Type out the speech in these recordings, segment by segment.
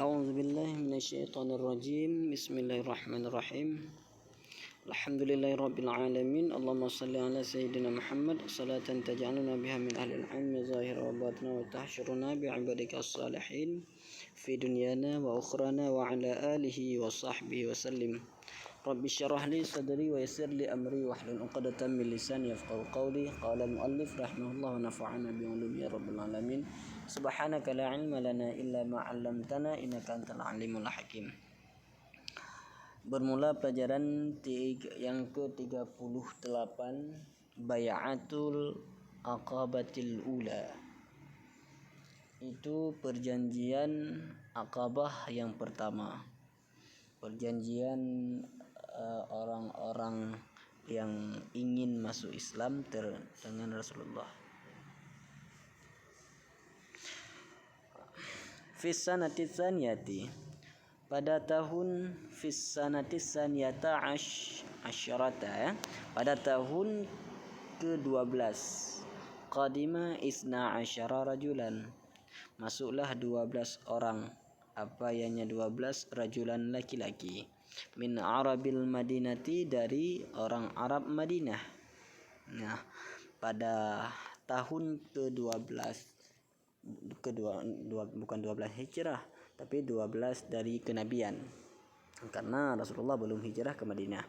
A'udzu billahi minasyaitonir rajim. Bismillahirrahmanirrahim. Alhamdulillahirabbil alamin. Allahumma shalli ala sayyidina Muhammad salatan taj'aluna biha min ahlil ilmi zahira wa batina wa tahsyuruna bi ibadikas salihin fi dunyana wa ukhrana wa ala alihi wa sahbihi wa sallim. Rabbi syrah li sadri wa yassir li amri wahlul 'uqdatam min lisani yafqahu qawli. Qala al-muallif rahimahullah wa nafa'ana bi 'ulumi ya rabbil alamin. Subhanaka la ilma lana illa ma 'allamtana innaka antal alimul hakim. Bermula pelajaran yang ke-38, Bai'atul Aqabatil Ula. Itu perjanjian Aqabah yang pertama. Perjanjian orang-orang yang ingin masuk Islam dengan Rasulullah. Fissanati tsaniyati, pada tahun fissanati tsaniyata asyarata, pada tahun ke-12, qadima isna asyara rajulan, masuklah 12 orang, apa ianya 12 rajulan laki-laki, min Arabil Madinati, dari orang Arab Madinah. Nah, pada tahun ke-12, bukan 12 hijrah, tapi 12 dari kenabian, karena Rasulullah belum hijrah ke Madinah.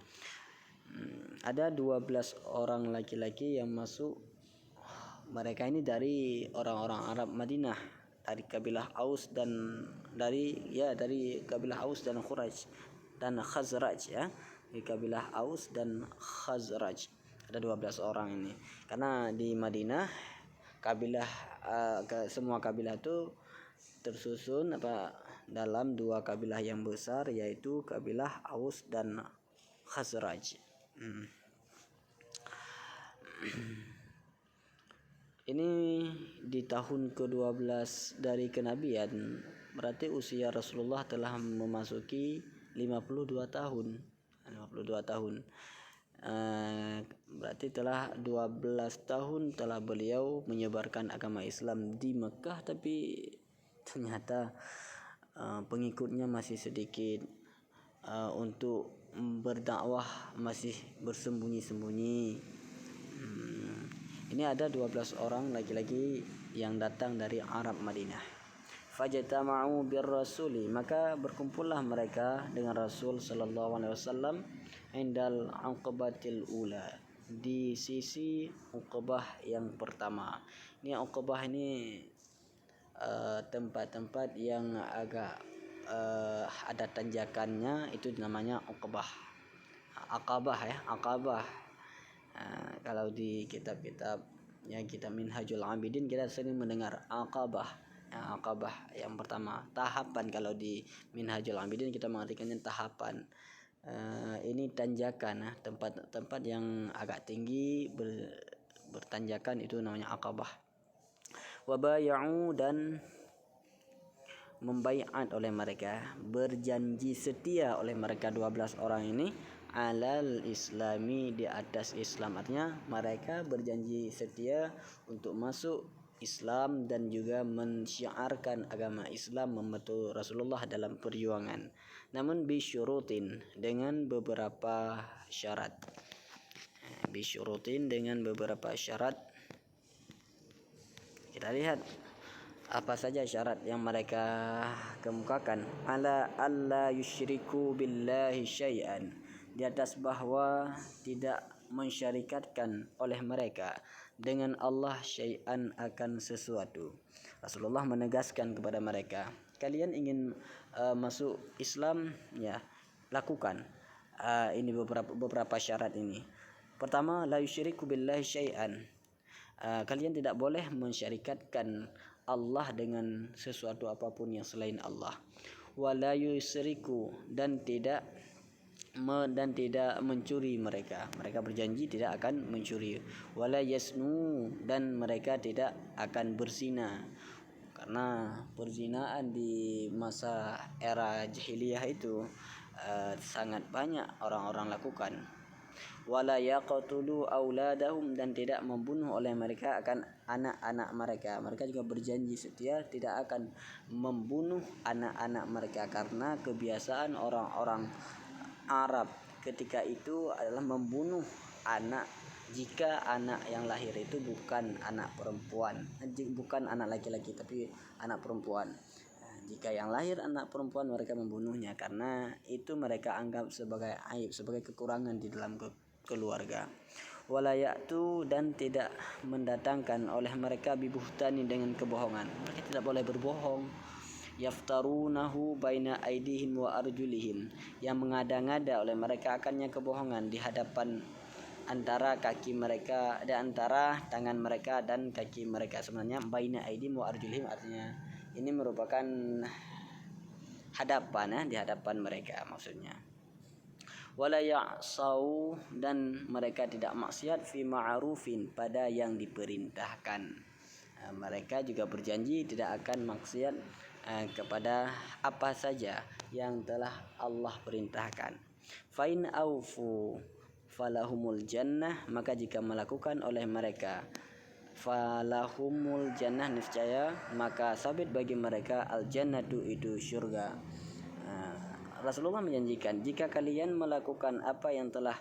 Ada 12 orang laki-laki yang masuk. Mereka ini dari orang-orang Arab Madinah, dari kabilah Aus dan dari kabilah Aus dan Khazraj, ya, di kabilah Aus dan Khazraj. Ada 12 orang ini, karena di Madinah semua kabilah itu tersusun dalam dua kabilah yang besar, yaitu kabilah Aus dan Khazraj. Ini di tahun ke-12 dari kenabian, berarti usia Rasulullah telah memasuki 52 tahun. Berarti telah 12 tahun telah beliau menyebarkan agama Islam di Mekah, tapi ternyata pengikutnya masih sedikit. Untuk berdakwah masih bersembunyi-sembunyi. Ini ada 12 orang laki-laki yang datang dari Arab Madinah. Fajtama'u bir rasuli, maka berkumpullah mereka dengan Rasul sallallahu alaihi wasallam indal Aqabatil Ula, di sisi Aqabah yang pertama. Ini Aqabah ini tempat-tempat yang agak ada tanjakannya, itu namanya Aqabah. Aqabah. Kalau di kitab-kitabnya kita Minhajul Abidin, kita sering mendengar Aqabah. Aqabah yang pertama, tahapan. Kalau di Minhajul Abidin kita mengartikannya tahapan. Ini tanjakan, tempat-tempat yang agak tinggi bertanjakan, itu namanya Aqabah. Wabay'u, dan membaiat oleh mereka, berjanji setia oleh mereka 12 orang ini, alal islami, di atas Islam. Artinya mereka berjanji setia untuk masuk Islam dan juga mensyiarkan agama Islam, membantu Rasulullah dalam perjuangan. Namun bisyurutin, dengan beberapa syarat. Kita lihat apa saja syarat yang mereka kemukakan. Ala alla yusyriku billahi syai'an, di atas bahwa tidak mensyarikatkan oleh mereka dengan Allah syai'an, akan sesuatu. Rasulullah menegaskan kepada mereka, kalian ingin masuk Islam, ya, lakukan ini beberapa syarat ini. Pertama, la yusyriku billahi syai'an, kalian tidak boleh mensyarikatkan Allah dengan sesuatu apapun yang selain Allah. Wala yusriku, dan tidak mencuri mereka berjanji tidak akan mencuri. Wala yasnu, dan mereka tidak akan berzina, karena perzinaan di masa era jahiliyah itu sangat banyak orang-orang lakukan. wala yaqtulu auladahum, dan tidak membunuh oleh mereka akan anak-anak mereka. Mereka juga berjanji setia tidak akan membunuh anak-anak mereka, karena kebiasaan orang-orang Arab ketika itu adalah membunuh anak jika anak yang lahir itu bukan anak perempuan, bukan anak laki-laki tapi anak perempuan. Jika yang lahir anak perempuan, mereka membunuhnya karena itu mereka anggap sebagai aib, sebagai kekurangan di dalam keluarga. Walayatu, dan tidak mendatangkan oleh mereka bibuhtani, dengan kebohongan. Mereka tidak boleh berbohong. Yaftarunahu baina aidihim wa arjulihim, yang mengada-ngada oleh mereka akannya kebohongan di hadapan antara kaki mereka dan antara tangan mereka dan kaki mereka. Sebenarnya baina aidihim wa arjulihim artinya ini merupakan hadapan, di hadapan mereka maksudnya. Wala ya'sau, dan mereka tidak maksiat fi ma'rufin, pada yang diperintahkan. Mereka juga berjanji tidak akan maksiat kepada apa saja yang telah Allah perintahkan. Fain aufu falahumul jannah, maka jika melakukan oleh mereka falahumul jannah, niscaya maka sabit bagi mereka al jannatu, itu syurga. Rasulullah menjanjikan jika kalian melakukan apa yang telah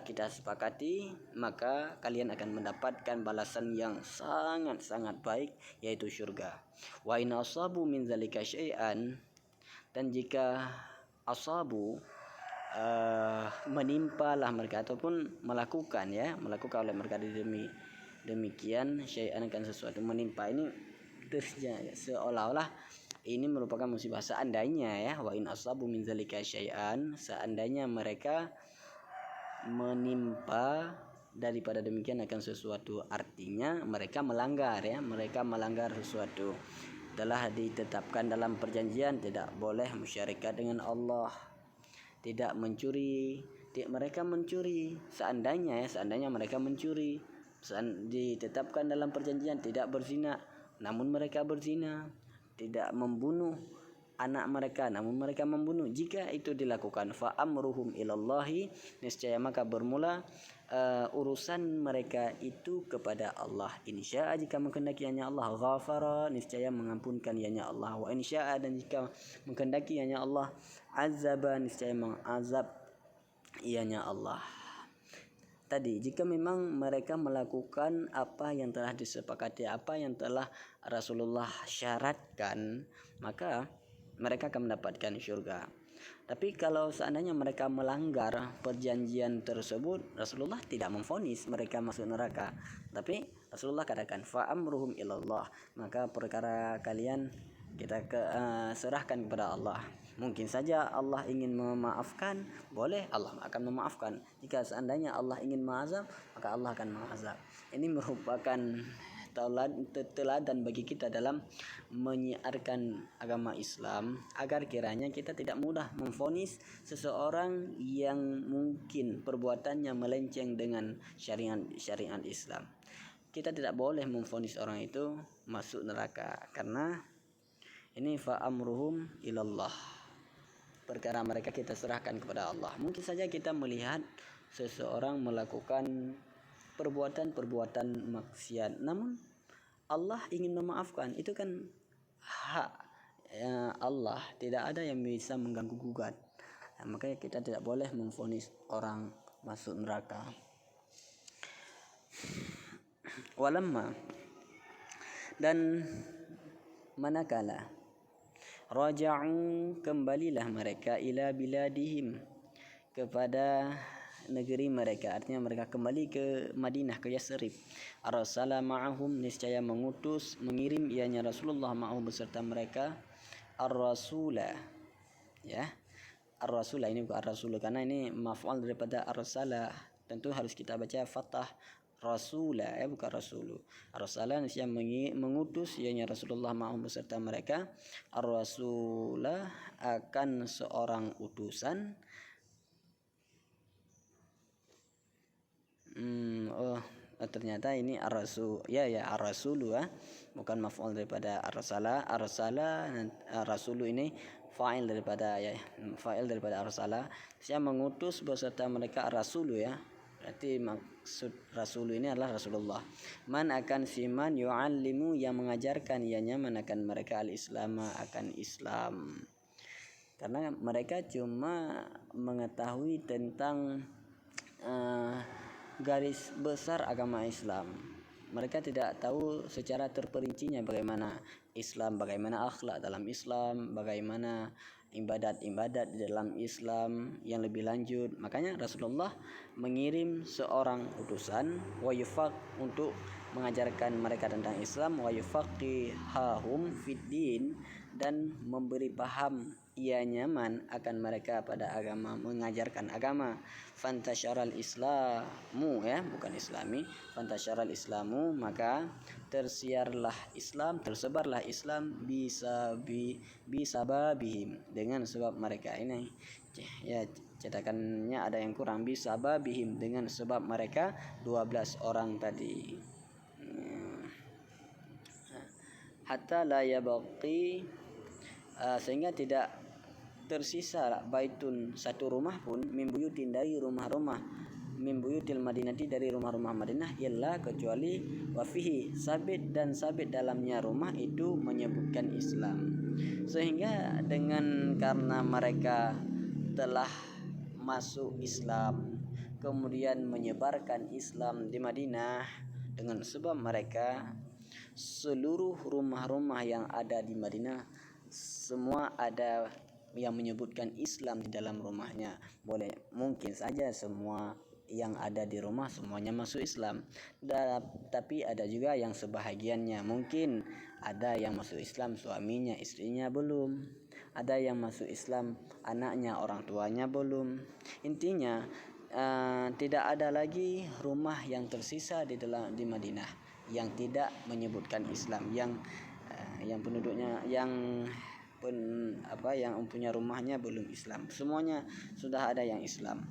kita sepakati, maka kalian akan mendapatkan balasan yang sangat-sangat baik, yaitu syurga. Wa in asabu min zalika syai'an, dan jika asabu menimpalah mereka ataupun melakukan oleh mereka demikian syai'an, akan sesuatu menimpa, ini seolah-olah ini merupakan musibah. Seandainya wa in asabu min zalika syai'an, seandainya mereka menimpa daripada demikian akan sesuatu, artinya mereka melanggar mereka melanggar sesuatu. Telah ditetapkan dalam perjanjian tidak boleh musyarikat dengan Allah, tidak mencuri, mereka mencuri. Seandainya mereka mencuri, ditetapkan dalam perjanjian tidak berzina, namun mereka berzina. Tidak membunuh anak mereka, namun mereka membunuh. Jika itu dilakukan, fa amruhum ilallahi, niscaya maka bermula urusan mereka itu kepada Allah. Insya'a, jika menghendaki hanya Allah, ghafara, niscaya mengampunkan hanya Allah. Wa insya'a, dan jika menghendaki hanya Allah, azaba, niscaya mengazab ianya Allah. Tadi jika memang mereka melakukan apa yang telah disepakati, apa yang telah Rasulullah syaratkan, maka mereka akan mendapatkan syurga. Tapi kalau seandainya mereka melanggar perjanjian tersebut, Rasulullah tidak memvonis mereka masuk neraka, tapi Rasulullah katakan fa amruhum ilallah, maka perkara kalian kita serahkan kepada Allah. Mungkin saja Allah ingin memaafkan, boleh Allah akan memaafkan. Jika seandainya Allah ingin mengazab, maka Allah akan mengazab. Ini merupakan teladan bagi kita dalam menyiarkan agama Islam, agar kiranya kita tidak mudah memvonis seseorang yang mungkin perbuatannya melenceng dengan syariat Islam. Kita tidak boleh memvonis orang itu masuk neraka, karena ini fa amruhum ilallah, perkara mereka kita serahkan kepada Allah. Mungkin saja kita melihat seseorang melakukan perbuatan-perbuatan maksiat, namun Allah ingin memaafkan, itu kan hak Allah, tidak ada yang bisa mengganggu gugat. Makanya kita tidak boleh memvonis orang masuk neraka. Walamma, dan manakala raja'u, kembalilah mereka ila biladihim, kepada negeri mereka, artinya mereka kembali ke Madinah, ke Yasrib. Arsala ma'ahum, niscaya mengirim ianya Rasulullah ma'ahum, beserta mereka, ar-rasula, ar-rasula, ini bukan ar-rasul karena ini maf'ul daripada arsala, tentu harus kita baca fathah rasula, bukan rasulu. Arsala, niscaya mengutus ianya Rasulullah ma'ahum, beserta mereka, ar-rasula, akan seorang utusan. Ternyata ini ar-rasul, ar-rasulu, bukan maf'ul daripada arsala. Rasulu ini fa'il daripada arsala. Saya mengutus beserta mereka rasul ya. Berarti maksud rasul ini adalah Rasulullah. Man akan siman yu'allimu yang mengajarkan ianya man akan mereka al-Islam akan Islam. Karena mereka cuma mengetahui tentang garis besar agama Islam. Mereka tidak tahu secara terperincinya bagaimana Islam, bagaimana akhlak dalam Islam, bagaimana ibadat-ibadat di dalam Islam yang lebih lanjut. Makanya Rasulullah mengirim seorang utusan wayufaq untuk mengajarkan mereka tentang Islam, wayufaqihahum fiddin, dan memberi paham ia nyaman akan mereka pada agama, mengajarkan agama. Fantasyaral islamu ya, bukan islami, fantasyaral islamu, maka tersebarlah Islam bisababihim, dengan sebab mereka. Ini ya cetakannya ada yang kurang, bisababihim, dengan sebab mereka 12 orang tadi. Hatta la yabqi, sehingga tidak tersisa baitun, satu rumah pun, mimbuyutin, dari rumah-rumah, mimbuyutil madinati, dari rumah-rumah Madinah, illa, kecuali wafihi sabit, dan sabit dalamnya rumah itu menyebutkan Islam. Sehingga karena mereka telah masuk Islam, kemudian menyebarkan Islam di Madinah, dengan sebab mereka seluruh rumah-rumah yang ada di Madinah semua ada yang menyebutkan Islam di dalam rumahnya. Mungkin saja semua yang ada di rumah semuanya masuk Islam, tapi ada juga yang sebahagiannya. Mungkin ada yang masuk Islam suaminya, istrinya belum. Ada yang masuk Islam anaknya, orang tuanya belum. Intinya tidak ada lagi rumah yang tersisa di Madinah yang tidak menyebutkan Islam, yang penduduknya yang punya rumahnya belum Islam. Semuanya sudah ada yang Islam.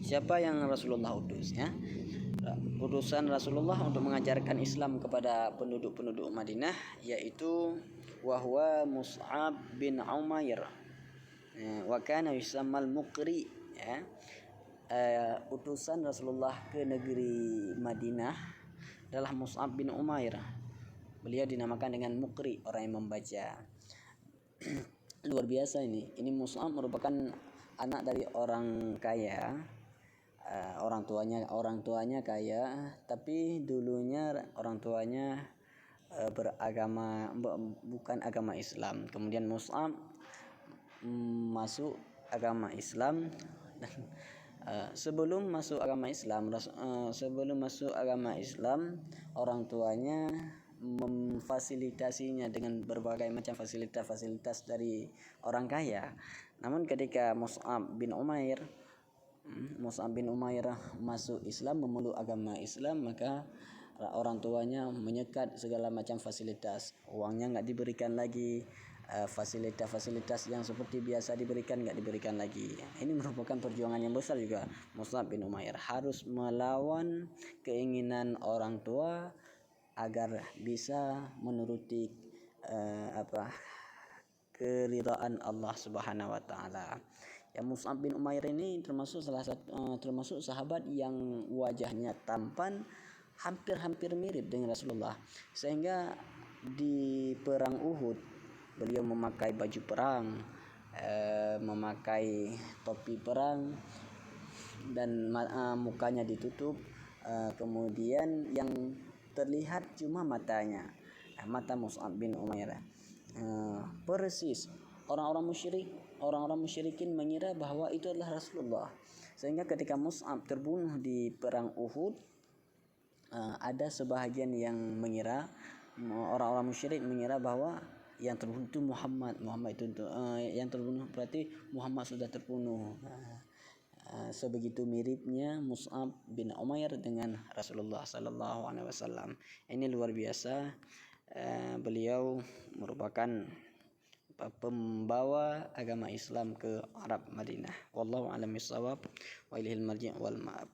Siapa yang Rasulullah utus ya? Utusan Rasulullah untuk mengajarkan Islam kepada penduduk Madinah, yaitu wahwa Mus'ab bin Umair, wa kana yusammal muqri ya. Utusan Rasulullah ke negeri Madinah adalah Mus'ab bin Umair. Beliau dinamakan dengan muqri, orang yang membaca. Luar biasa ini. Ini Mus'ab merupakan anak dari orang kaya. Orang tuanya kaya, tapi dulunya orang tuanya beragama bukan agama Islam. Kemudian Mus'ab masuk agama Islam, dan sebelum masuk agama Islam orang tuanya memfasilitasinya dengan berbagai macam fasilitas dari orang kaya. Namun ketika Mus'ab bin Umair masuk Islam, memeluk agama Islam, maka orang tuanya menyekat segala macam fasilitas. Uangnya nggak diberikan lagi, fasilitas yang seperti biasa diberikan nggak diberikan lagi. Ini merupakan perjuangan yang besar juga. Mus'ab bin Umair harus melawan keinginan orang tua agar bisa menuruti keridhaan Allah Subhanahu wa taala. Ya, Mus'ab bin Umair ini termasuk sahabat yang wajahnya tampan, hampir mirip dengan Rasulullah. Sehingga di perang Uhud beliau memakai baju perang, memakai topi perang, dan mukanya ditutup, kemudian yang terlihat cuma matanya, mata Mus'ab bin Umair. Persis orang-orang musyrikin mengira bahwa itu adalah Rasulullah. Sehingga ketika Mus'ab terbunuh di perang Uhud, ada sebahagian yang mengira, orang-orang musyrik mengira bahwa yang terbunuh itu Muhammad itu yang terbunuh, berarti Muhammad sudah terbunuh. Sebegitu miripnya Mus'ab bin Umair dengan Rasulullah sallallahu alaihi wasallam. Ini luar biasa. Beliau merupakan pembawa agama Islam ke Arab Madinah. Wallahu a'lam bishawab wa ilahil marji' wal ma'ab.